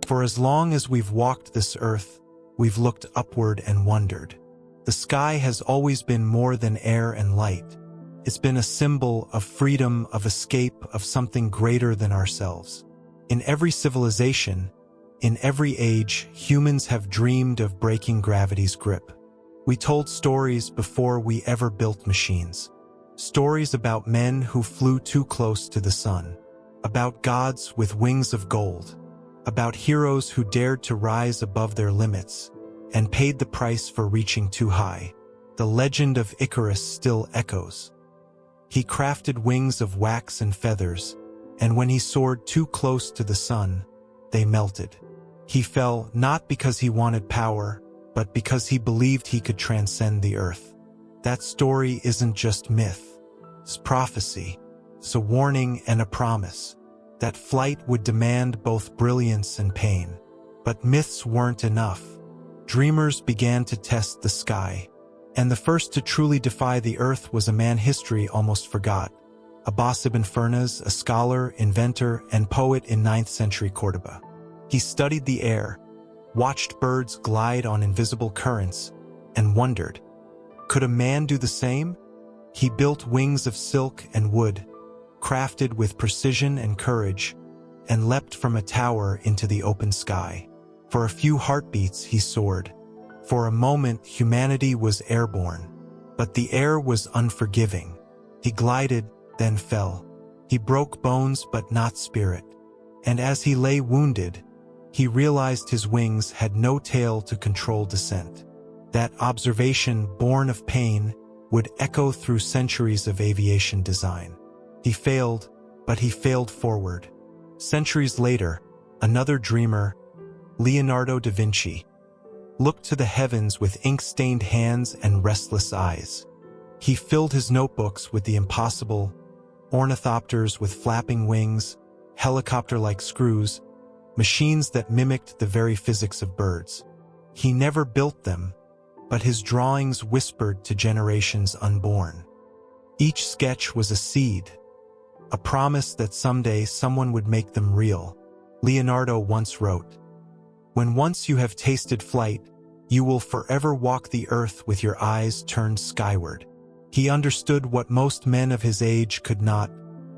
For as long as we've walked this earth, we've looked upward and wondered. The sky has always been more than air and light. It's been a symbol of freedom, of escape, of something greater than ourselves. In every civilization, in every age, humans have dreamed of breaking gravity's grip. We told stories before we ever built machines. Stories about men who flew too close to the sun, about gods with wings of gold, about heroes who dared to rise above their limits and paid the price for reaching too high. The legend of Icarus still echoes. He crafted wings of wax and feathers, and when he soared too close to the sun, they melted. He fell not because he wanted power, but because he believed he could transcend the earth. That story isn't just myth. It's prophecy. It's a warning and a promise. That flight would demand both brilliance and pain. But myths weren't enough. Dreamers began to test the sky. And the first to truly defy the earth was a man history almost forgot. Abbas Ibn Firnas, a scholar, inventor, and poet in 9th century Cordoba. He studied the air, watched birds glide on invisible currents, and wondered, could a man do the same? He built wings of silk and wood, crafted with precision and courage, and leapt from a tower into the open sky. For a few heartbeats he soared. For a moment humanity was airborne, but the air was unforgiving. He glided, then fell. He broke bones but not spirit. And as he lay wounded, he realized his wings had no tail to control descent. That observation, born of pain, would echo through centuries of aviation design. He failed, but he failed forward. Centuries later, another dreamer, Leonardo da Vinci, looked to the heavens with ink-stained hands and restless eyes. He filled his notebooks with the impossible, ornithopters with flapping wings, helicopter-like screws, machines that mimicked the very physics of birds. He never built them, but his drawings whispered to generations unborn. Each sketch was a seed, a promise that someday someone would make them real. Leonardo once wrote, "When once you have tasted flight, you will forever walk the earth with your eyes turned skyward." He understood what most men of his age could not.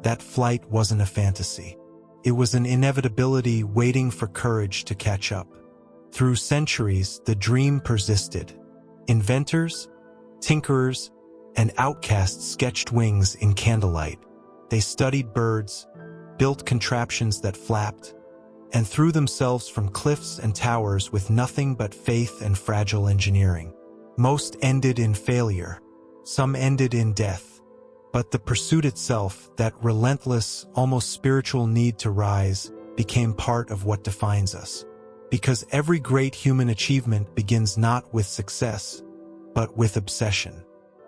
That flight wasn't a fantasy. It was an inevitability waiting for courage to catch up. Through centuries, the dream persisted. Inventors, tinkerers, and outcasts sketched wings in candlelight. They studied birds, built contraptions that flapped, and threw themselves from cliffs and towers with nothing but faith and fragile engineering. Most ended in failure. Some ended in death. But the pursuit itself, that relentless, almost spiritual need to rise, became part of what defines us. Because every great human achievement begins not with success, but with obsession.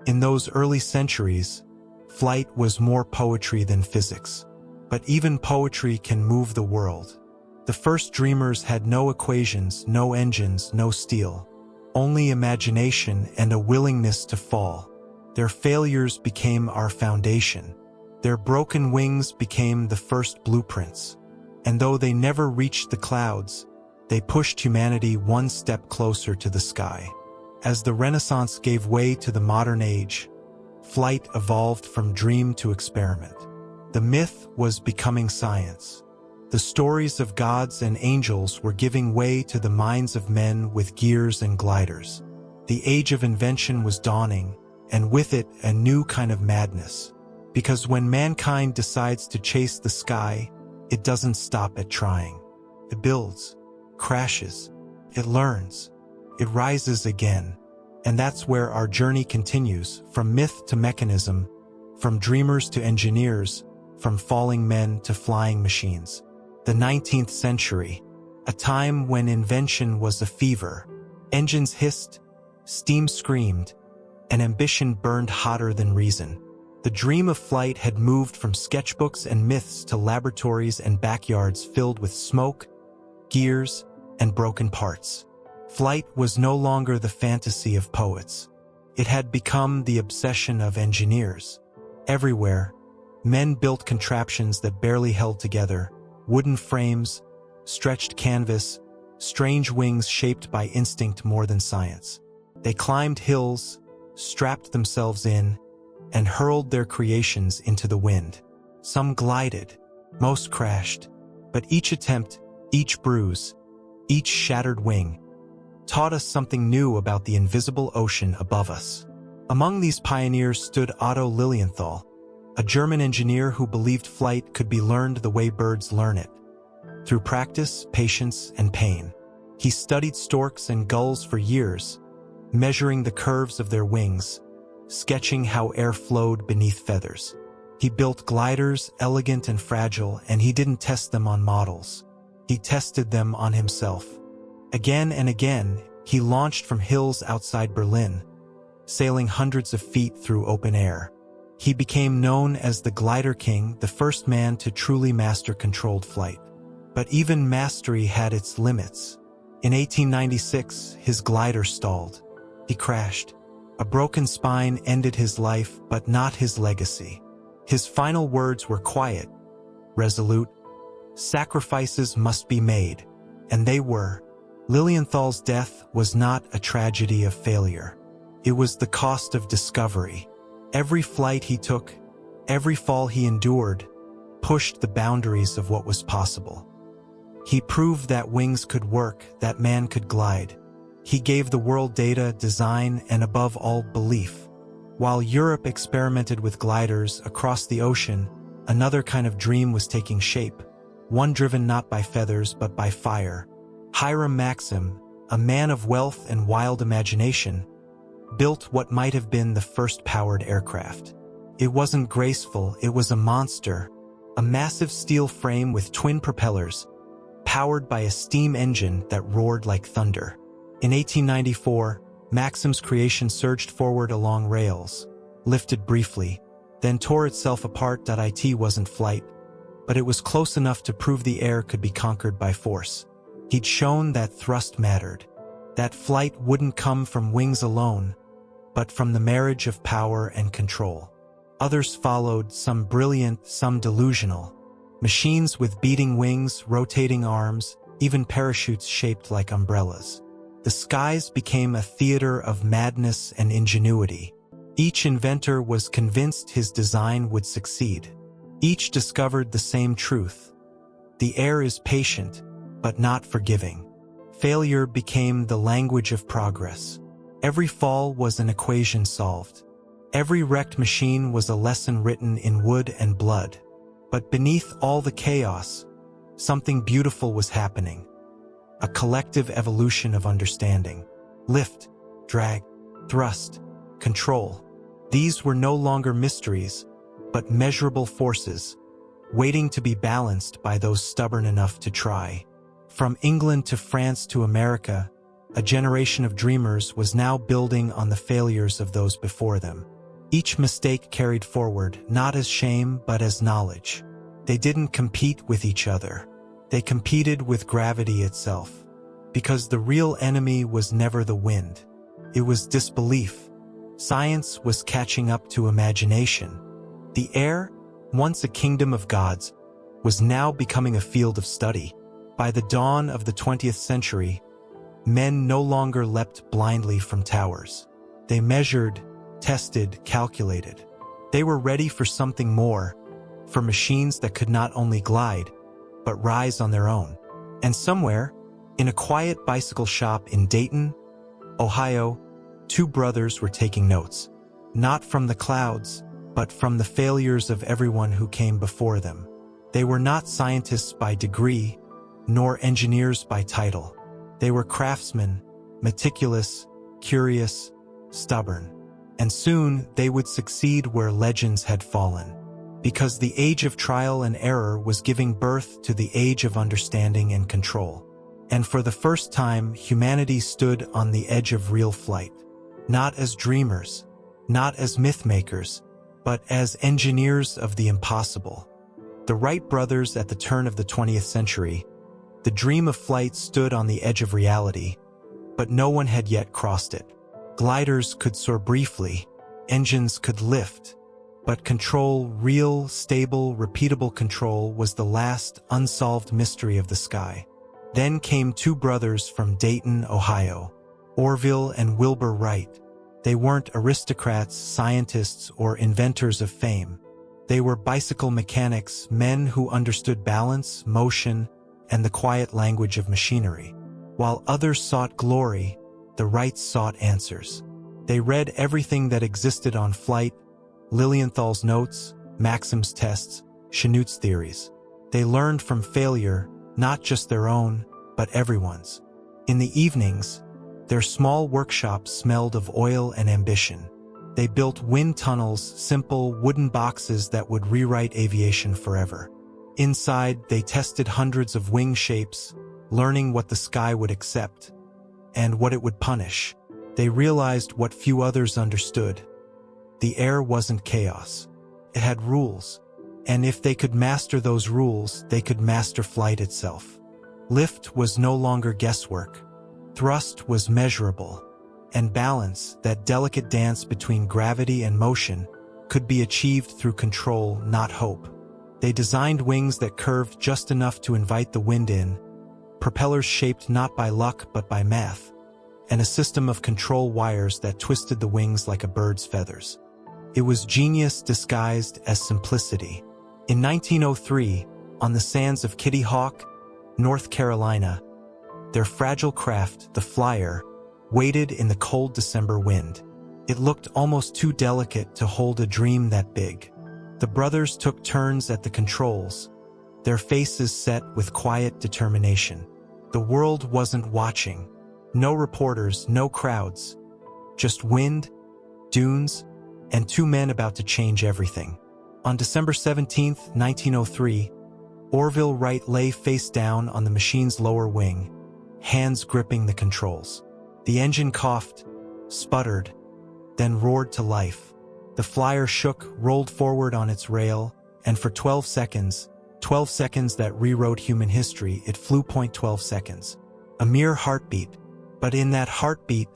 In those early centuries, flight was more poetry than physics. But even poetry can move the world. The first dreamers had no equations, no engines, no steel. Only imagination and a willingness to fall. Their failures became our foundation. Their broken wings became the first blueprints. And though they never reached the clouds, they pushed humanity one step closer to the sky. As the Renaissance gave way to the modern age, flight evolved from dream to experiment. The myth was becoming science. The stories of gods and angels were giving way to the minds of men with gears and gliders. The age of invention was dawning, and with it a new kind of madness. Because when mankind decides to chase the sky, it doesn't stop at trying. It builds, crashes, it learns, it rises again. And that's where our journey continues, from myth to mechanism, from dreamers to engineers, from falling men to flying machines. The 19th century, a time when invention was a fever. Engines hissed, steam screamed, and ambition burned hotter than reason. The dream of flight had moved from sketchbooks and myths to laboratories and backyards filled with smoke, gears, and broken parts. Flight was no longer the fantasy of poets. It had become the obsession of engineers. Everywhere, men built contraptions that barely held together, wooden frames, stretched canvas, strange wings shaped by instinct more than science. They climbed hills, strapped themselves in, and hurled their creations into the wind. Some glided, most crashed, but each attempt, each bruise, each shattered wing, taught us something new about the invisible ocean above us. Among these pioneers stood Otto Lilienthal, a German engineer who believed flight could be learned the way birds learn it, through practice, patience, and pain. He studied storks and gulls for years, measuring the curves of their wings, sketching how air flowed beneath feathers. He built gliders, elegant and fragile, and he didn't test them on models. He tested them on himself. Again and again, he launched from hills outside Berlin, sailing hundreds of feet through open air. He became known as the Glider King, the first man to truly master controlled flight. But even mastery had its limits. In 1896, his glider stalled. He crashed. A broken spine ended his life, but not his legacy. His final words were quiet, resolute. Sacrifices must be made, and they were. Lilienthal's death was not a tragedy of failure. It was the cost of discovery. Every flight he took, every fall he endured, pushed the boundaries of what was possible. He proved that wings could work, that man could glide. He gave the world data, design, and above all, belief. While Europe experimented with gliders across the ocean, another kind of dream was taking shape, one driven not by feathers but by fire. Hiram Maxim, a man of wealth and wild imagination, built what might have been the first powered aircraft. It wasn't graceful, it was a monster, a massive steel frame with twin propellers, powered by a steam engine that roared like thunder. In 1894, Maxim's creation surged forward along rails, lifted briefly, then tore itself apart. It wasn't flight, but it was close enough to prove the air could be conquered by force. He'd shown that thrust mattered, that flight wouldn't come from wings alone, but from the marriage of power and control. Others followed, some brilliant, some delusional. Machines with beating wings, rotating arms, even parachutes shaped like umbrellas. The skies became a theater of madness and ingenuity. Each inventor was convinced his design would succeed. Each discovered the same truth. The air is patient, but not forgiving. Failure became the language of progress. Every fall was an equation solved. Every wrecked machine was a lesson written in wood and blood. But beneath all the chaos, something beautiful was happening. A collective evolution of understanding. Lift, drag, thrust, control. These were no longer mysteries, but measurable forces, waiting to be balanced by those stubborn enough to try. From England to France to America, a generation of dreamers was now building on the failures of those before them. Each mistake carried forward, not as shame, but as knowledge. They didn't compete with each other. They competed with gravity itself. Because the real enemy was never the wind. It was disbelief. Science was catching up to imagination. The air, once a kingdom of gods, was now becoming a field of study. By the dawn of the 20th century, men no longer leapt blindly from towers. They measured, tested, calculated. They were ready for something more, for machines that could not only glide, but rise on their own. And somewhere, in a quiet bicycle shop in Dayton, Ohio, two brothers were taking notes, not from the clouds, but from the failures of everyone who came before them. They were not scientists by degree, nor engineers by title. They were craftsmen, meticulous, curious, stubborn. And soon they would succeed where legends had fallen. Because the age of trial and error was giving birth to the age of understanding and control. And for the first time, humanity stood on the edge of real flight. Not as dreamers, not as myth-makers, but as engineers of the impossible. The Wright brothers at the turn of the 20th century, the dream of flight stood on the edge of reality, but no one had yet crossed it. Gliders could soar briefly, engines could lift, but control, real, stable, repeatable control, was the last unsolved mystery of the sky. Then came two brothers from Dayton, Ohio, Orville and Wilbur Wright. They weren't aristocrats, scientists, or inventors of fame. They were bicycle mechanics, men who understood balance, motion, and the quiet language of machinery. While others sought glory, the Wrights sought answers. They read everything that existed on flight: Lilienthal's notes, Maxim's tests, Chanute's theories. They learned from failure, not just their own, but everyone's. In the evenings, their small workshops smelled of oil and ambition. They built wind tunnels, simple wooden boxes that would rewrite aviation forever. Inside, they tested hundreds of wing shapes, learning what the sky would accept and what it would punish. They realized what few others understood. The air wasn't chaos. It had rules. And if they could master those rules, they could master flight itself. Lift was no longer guesswork. Thrust was measurable. And balance, that delicate dance between gravity and motion, could be achieved through control, not hope. They designed wings that curved just enough to invite the wind in, propellers shaped not by luck but by math, and a system of control wires that twisted the wings like a bird's feathers. It was genius disguised as simplicity. In 1903, on the sands of Kitty Hawk, North Carolina, their fragile craft, the Flyer, waited in the cold December wind. It looked almost too delicate to hold a dream that big. The brothers took turns at the controls, their faces set with quiet determination. The world wasn't watching. No reporters, no crowds. Just wind, dunes, and two men about to change everything. On December 17, 1903, Orville Wright lay face down on the machine's lower wing, hands gripping the controls. The engine coughed, sputtered, then roared to life. The Flyer shook, rolled forward on its rail, and for 12 seconds that rewrote human history, it flew 12 seconds. A mere heartbeat. But in that heartbeat,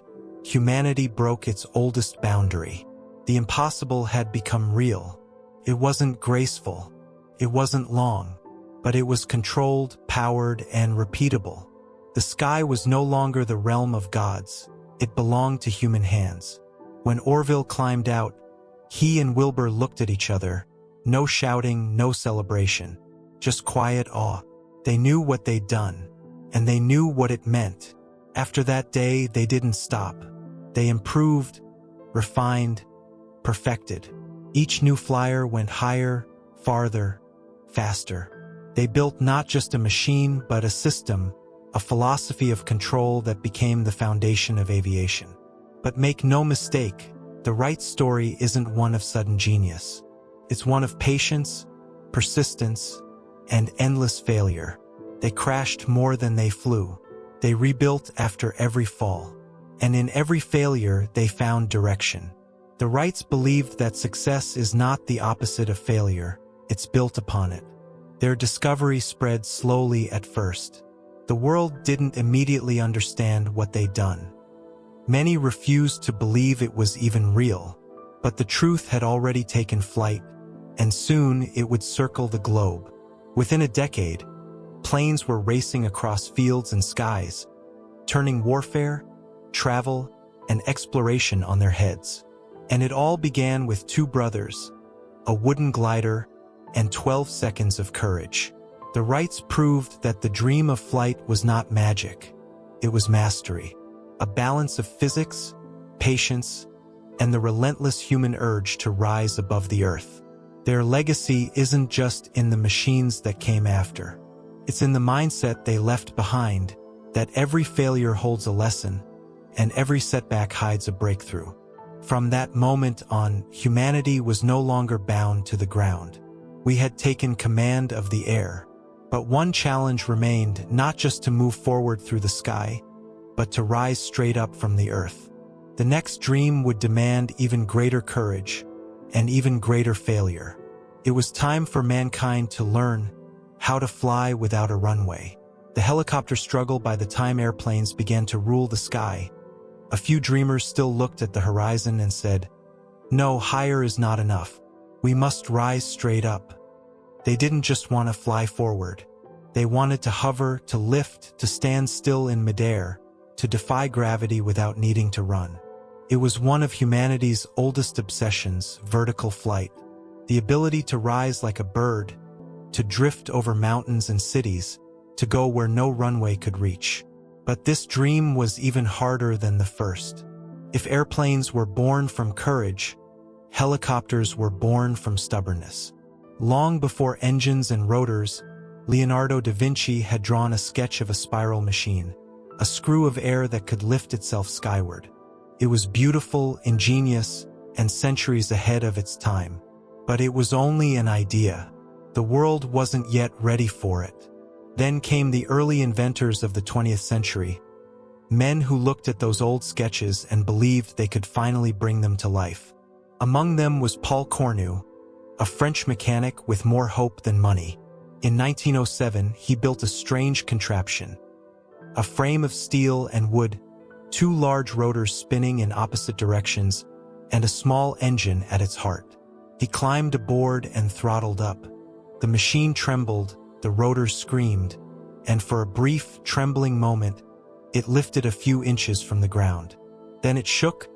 humanity broke its oldest boundary. The impossible had become real. It wasn't graceful. It wasn't long. But it was controlled, powered, and repeatable. The sky was no longer the realm of gods. It belonged to human hands. When Orville climbed out, he and Wilbur looked at each other. No shouting, no celebration. Just quiet awe. They knew what they'd done, and they knew what it meant. After that day, they didn't stop. They improved, refined, perfected. Each new Flyer went higher, farther, faster. They built not just a machine, but a system, a philosophy of control that became the foundation of aviation. But make no mistake, the Wright story isn't one of sudden genius. It's one of patience, persistence, and endless failure. They crashed more than they flew. They rebuilt after every fall. And in every failure, they found direction. The Wrights believed that success is not the opposite of failure, it's built upon it. Their discovery spread slowly at first. The world didn't immediately understand what they'd done. Many refused to believe it was even real, but the truth had already taken flight, and soon it would circle the globe. Within a decade, planes were racing across fields and skies, turning warfare, travel, and exploration on their heads. And it all began with two brothers, a wooden glider, and 12 seconds of courage. The Wrights proved that the dream of flight was not magic. It was mastery, a balance of physics, patience, and the relentless human urge to rise above the earth. Their legacy isn't just in the machines that came after. It's in the mindset they left behind, that every failure holds a lesson, and every setback hides a breakthrough. From that moment on, humanity was no longer bound to the ground. We had taken command of the air. But one challenge remained, not just to move forward through the sky, but to rise straight up from the earth. The next dream would demand even greater courage and even greater failure. It was time for mankind to learn how to fly without a runway. The helicopter struggle by the time airplanes began to rule the sky. A few dreamers still looked at the horizon and said, "No, higher is not enough. We must rise straight up." They didn't just want to fly forward. They wanted to hover, to lift, to stand still in midair, to defy gravity without needing to run. It was one of humanity's oldest obsessions, vertical flight. The ability to rise like a bird, to drift over mountains and cities, to go where no runway could reach. But this dream was even harder than the first. If airplanes were born from courage, helicopters were born from stubbornness. Long before engines and rotors, Leonardo da Vinci had drawn a sketch of a spiral machine, a screw of air that could lift itself skyward. It was beautiful, ingenious, and centuries ahead of its time. But it was only an idea. The world wasn't yet ready for it. Then came the early inventors of the 20th century, men who looked at those old sketches and believed they could finally bring them to life. Among them was Paul Cornu, a French mechanic with more hope than money. In 1907, he built a strange contraption, a frame of steel and wood, two large rotors spinning in opposite directions, and a small engine at its heart. He climbed aboard and throttled up. The machine trembled, the rotors screamed, and for a brief, trembling moment, it lifted a few inches from the ground. Then it shook,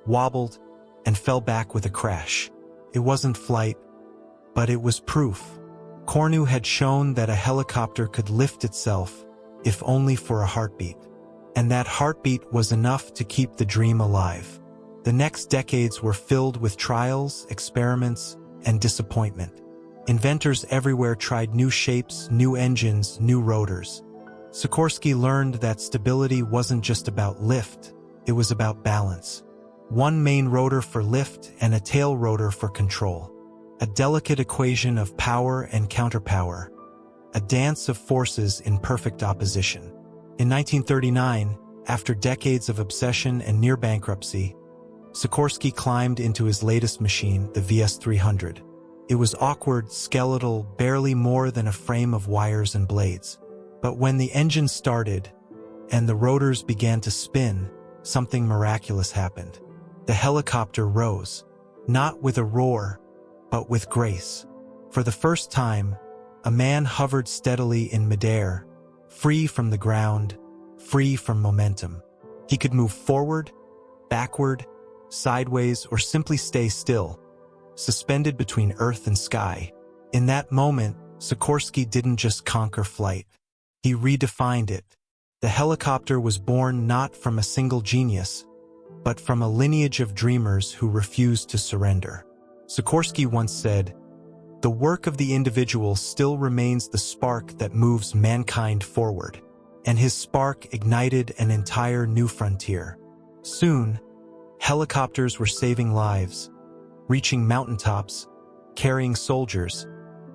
wobbled, and fell back with a crash. It wasn't flight, but it was proof. Cornu had shown that a helicopter could lift itself, if only for a heartbeat. And that heartbeat was enough to keep the dream alive. The next decades were filled with trials, experiments, and disappointment. Inventors everywhere tried new shapes, new engines, new rotors. Sikorsky learned that stability wasn't just about lift, it was about balance. One main rotor for lift and a tail rotor for control. A delicate equation of power and counterpower. A dance of forces in perfect opposition. In 1939, after decades of obsession and near bankruptcy, Sikorsky climbed into his latest machine, the VS-300. It was awkward, skeletal, barely more than a frame of wires and blades. But when the engine started and the rotors began to spin, something miraculous happened. The helicopter rose, not with a roar, but with grace. For the first time, a man hovered steadily in midair, free from the ground, free from momentum. He could move forward, backward, sideways, or simply stay still, suspended between earth and sky. In that moment, Sikorsky didn't just conquer flight. He redefined it. The helicopter was born not from a single genius, but from a lineage of dreamers who refused to surrender. Sikorsky once said, "The work of the individual still remains the spark that moves mankind forward." And his spark ignited an entire new frontier. Soon, helicopters were saving lives, reaching mountaintops, carrying soldiers,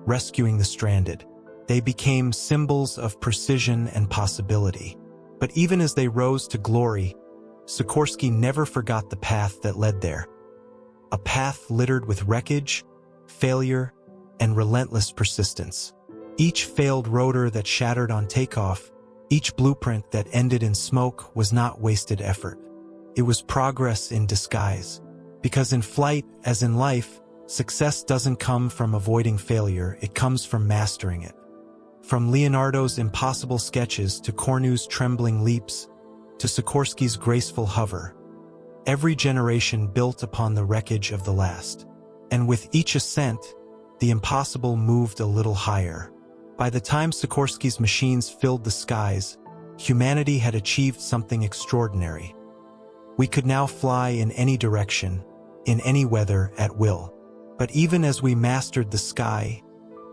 rescuing the stranded. They became symbols of precision and possibility. But even as they rose to glory, Sikorsky never forgot the path that led there. A path littered with wreckage, failure, and relentless persistence. Each failed rotor that shattered on takeoff, each blueprint that ended in smoke was not wasted effort. It was progress in disguise. Because in flight, as in life, success doesn't come from avoiding failure, it comes from mastering it. From Leonardo's impossible sketches to Cornu's trembling leaps, to Sikorsky's graceful hover, every generation built upon the wreckage of the last. And with each ascent, the impossible moved a little higher. By the time Sikorsky's machines filled the skies, humanity had achieved something extraordinary. We could now fly in any direction, in any weather, at will. But even as we mastered the sky,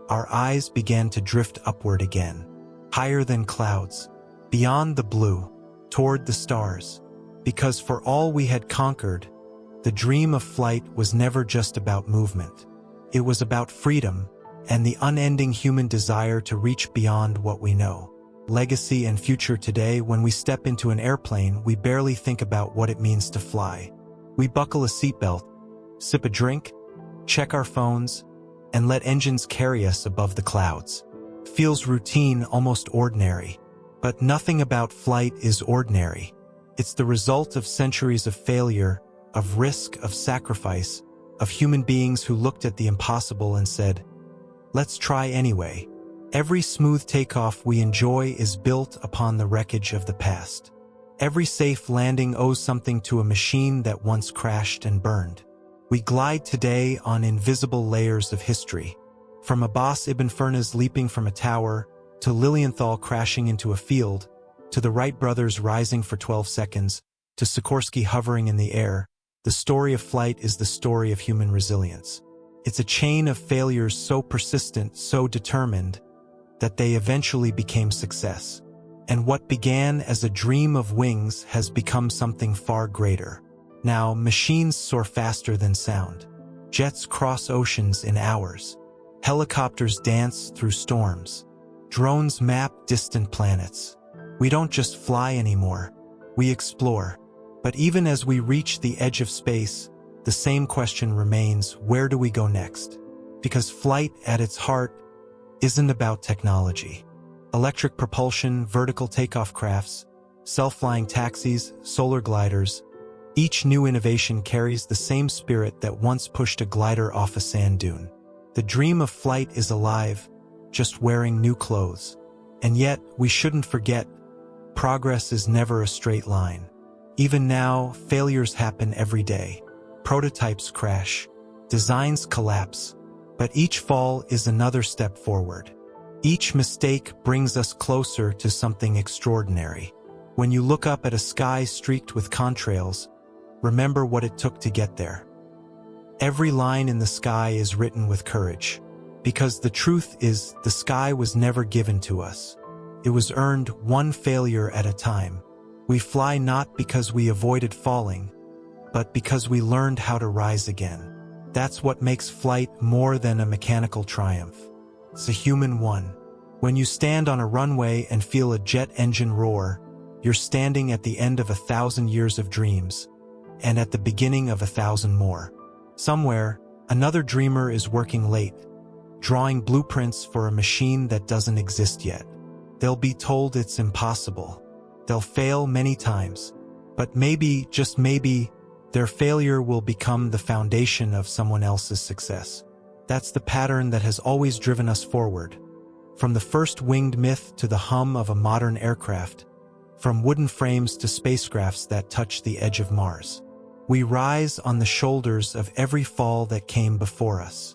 our eyes began to drift upward again, higher than clouds, beyond the blue, toward the stars. Because for all we had conquered, the dream of flight was never just about movement. It was about freedom and the unending human desire to reach beyond what we know. Legacy and future. Today, when we step into an airplane, we barely think about what it means to fly. We buckle a seatbelt, sip a drink, check our phones, and let engines carry us above the clouds. Feels routine, almost ordinary. But nothing about flight is ordinary. It's the result of centuries of failure, of risk, of sacrifice, of human beings who looked at the impossible and said, "Let's try anyway." Every smooth takeoff we enjoy is built upon the wreckage of the past. Every safe landing owes something to a machine that once crashed and burned. We glide today on invisible layers of history, from Abbas Ibn Firnas leaping from a tower, to Lilienthal crashing into a field, to the Wright brothers rising for 12 seconds, to Sikorsky hovering in the air. The story of flight is the story of human resilience. It's a chain of failures so persistent, so determined, that they eventually became success. And what began as a dream of wings has become something far greater. Now, machines soar faster than sound. Jets cross oceans in hours. Helicopters dance through storms. Drones map distant planets. We don't just fly anymore. We explore. But even as we reach the edge of space, the same question remains: where do we go next? Because flight, at its heart, isn't about technology. Electric propulsion, vertical takeoff crafts, self-flying taxis, solar gliders, each new innovation carries the same spirit that once pushed a glider off a sand dune. The dream of flight is alive, just wearing new clothes. And yet, we shouldn't forget, progress is never a straight line. Even now, failures happen every day. Prototypes crash, designs collapse, but each fall is another step forward. Each mistake brings us closer to something extraordinary. When you look up at a sky streaked with contrails, remember what it took to get there. Every line in the sky is written with courage, because the truth is, the sky was never given to us. It was earned one failure at a time. We fly not because we avoided falling, but because we learned how to rise again. That's what makes flight more than a mechanical triumph. It's a human one. When you stand on a runway and feel a jet engine roar, you're standing at the end of 1,000 years of dreams, and at the beginning of 1,000 more. Somewhere, another dreamer is working late, drawing blueprints for a machine that doesn't exist yet. They'll be told it's impossible. They'll fail many times, but maybe, just maybe, their failure will become the foundation of someone else's success. That's the pattern that has always driven us forward. From the first winged myth to the hum of a modern aircraft, from wooden frames to spacecrafts that touch the edge of Mars. We rise on the shoulders of every fall that came before us.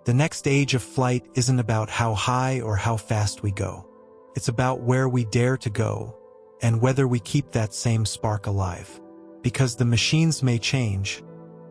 The next age of flight isn't about how high or how fast we go. It's about where we dare to go, and whether we keep that same spark alive. Because the machines may change,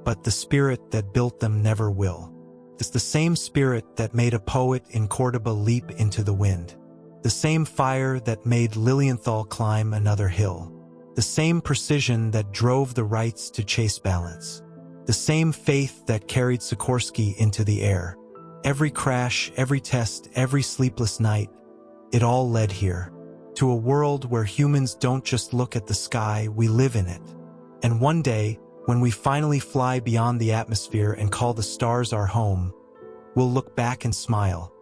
but the spirit that built them never will. It's the same spirit that made a poet in Cordoba leap into the wind. The same fire that made Lilienthal climb another hill. The same precision that drove the Wrights to chase balance. The same faith that carried Sikorsky into the air. Every crash, every test, every sleepless night, it all led here. To a world where humans don't just look at the sky, we live in it. And one day, when we finally fly beyond the atmosphere and call the stars our home, we'll look back and smile,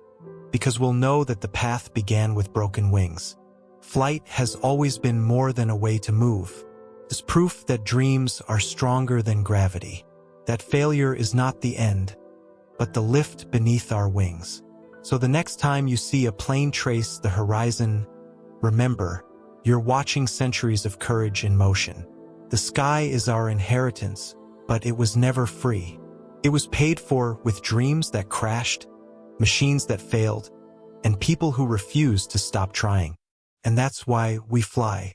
because we'll know that the path began with broken wings. Flight has always been more than a way to move. It's proof that dreams are stronger than gravity, that failure is not the end, but the lift beneath our wings. So the next time you see a plane trace the horizon, remember, you're watching centuries of courage in motion. The sky is our inheritance, but it was never free. It was paid for with dreams that crashed, machines that failed, and people who refused to stop trying. And that's why we fly.